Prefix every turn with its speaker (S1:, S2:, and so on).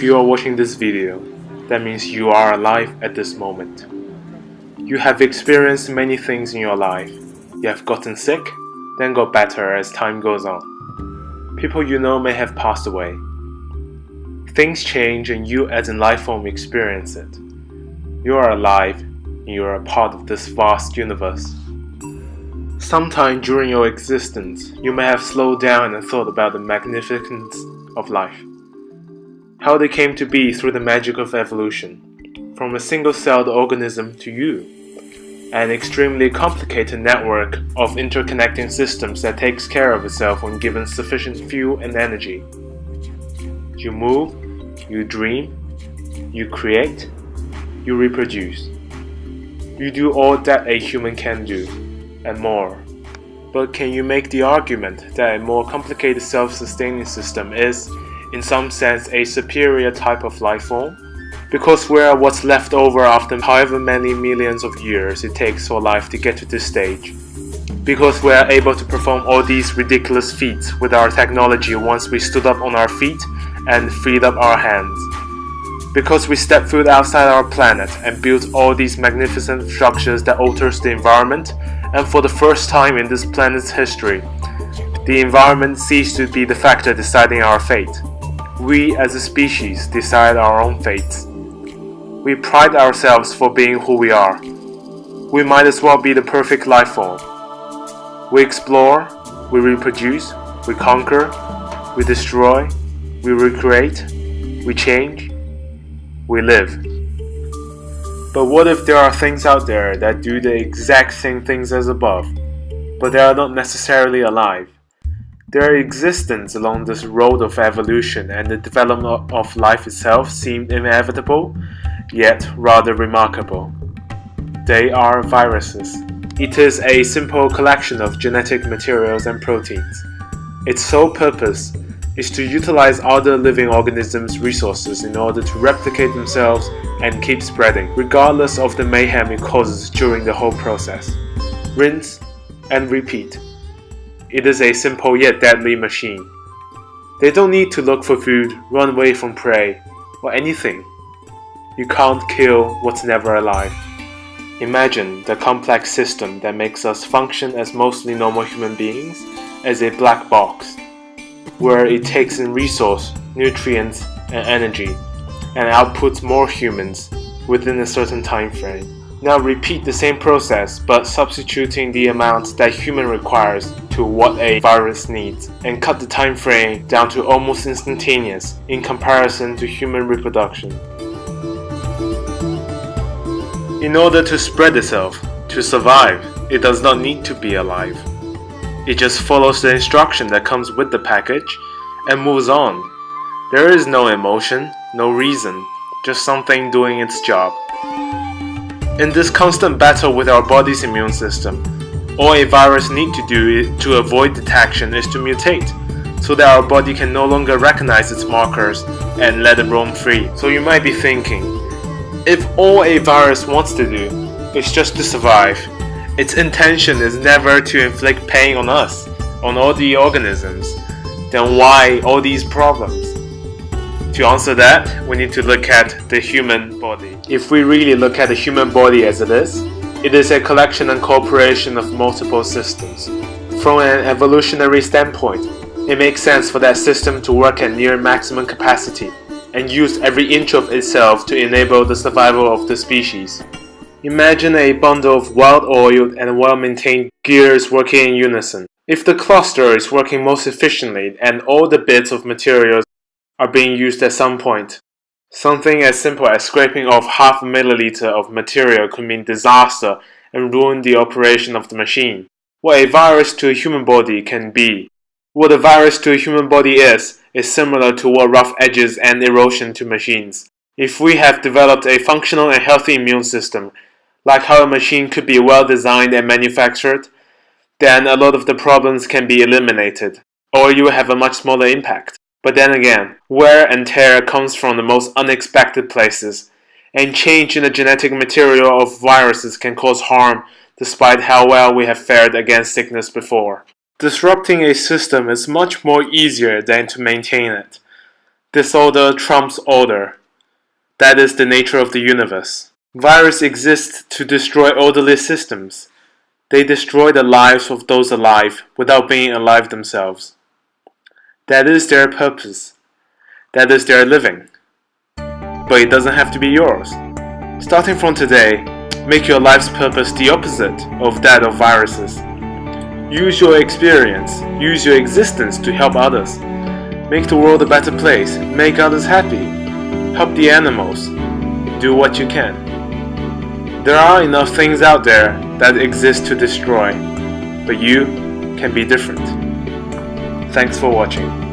S1: you are watching this video, that means you are alive at this moment. You have experienced many things in your life. You have gotten sick, then got better as time goes on. People you know may have passed away. Things change and you as a life form experience it. You are alive and you are a part of this vast universe. Sometime during your existence, you may have slowed down and thought about the magnificence of life. How they came to be through the magic of evolution, from a single-celled organism to you, an extremely complicated network of interconnecting systems that takes care of itself when given sufficient fuel and energy. You move, you dream, you create, you reproduce. You do all that a human can do, and more. But can you make the argument that a more complicated self-sustaining system is, in some sense, a superior type of life form? Because we are what's left over after however many millions of years it takes for life to get to this stage. Because we are able to perform all these ridiculous feats with our technology once we stood up on our feet and freed up our hands. Because we stepped foot outside our planet and built all these magnificent structures that alters the environment, and for the first time in this planet's history, the environment ceased to be the factor deciding our fate. We as a species decide our own fates. We pride ourselves for being who we are. We might as well be the perfect life form. We explore, we reproduce, we conquer, we destroy, we recreate, we change, we live. But what if there are things out there that do the exact same things as above, but they are not necessarily alive? Their existence along this road of evolution and the development of life itself seemed inevitable, yet rather remarkable. They are viruses. It is a simple collection of genetic materials and proteins. Its sole purpose is to utilize other living organisms' resources in order to replicate themselves and keep spreading, regardless of the mayhem it causes during the whole process. Rinse and repeat. It is a simple yet deadly machine. They don't need to look for food, run away from prey, or anything. You can't kill what's never alive. Imagine the complex system that makes us function as mostly normal human beings as a black box, where it takes in resource, nutrients, and energy, and outputs more humans within a certain time frame. Now repeat the same process, but substituting the amount that human requires to what a virus needs, and cut the time frame down to almost instantaneous in comparison to human reproduction. In order to spread itself, to survive, it does not need to be alive. It just follows the instruction that comes with the package and moves on. There is no emotion, no reason, just something doing its job. In this constant battle with our body's immune system, all a virus needs to do to avoid detection is to mutate, so that our body can no longer recognize its markers and let it roam free. So you might be thinking, if all a virus wants to do is just to survive, its intention is never to inflict pain on us, on all the organisms, then why all these problems? To answer that, we need to look at the human body. If we really look at the human body as it is a collection and cooperation of multiple systems. From an evolutionary standpoint, it makes sense for that system to work at near maximum capacity and use every inch of itself to enable the survival of the species. Imagine a bundle of well-oiled and well-maintained gears working in unison. If the cluster is working most efficiently and all the bits of materials are being used at some point, something as simple as scraping off half a milliliter of material could mean disaster and ruin the operation of the machine. What a virus to a human body can be. What a virus to a human body is similar to what rough edges and erosion to machines. If we have developed a functional and healthy immune system, like how a machine could be well designed and manufactured, then a lot of the problems can be eliminated, or you will have a much smaller impact. But then again, wear and tear comes from the most unexpected places, and change in the genetic material of viruses can cause harm despite how well we have fared against sickness before. Disrupting a system is much more easier than to maintain it. Disorder trumps order. That is the nature of the universe. Viruses exist to destroy orderly systems. They destroy the lives of those alive without being alive themselves. That is their purpose. That is their living. But it doesn't have to be yours. Starting from today, make your life's purpose the opposite of that of viruses. Use your experience, use your existence to help others. Make the world a better place, make others happy. Help the animals. Do what you can. There are enough things out there that exist to destroy, but you can be different. Thanks for watching.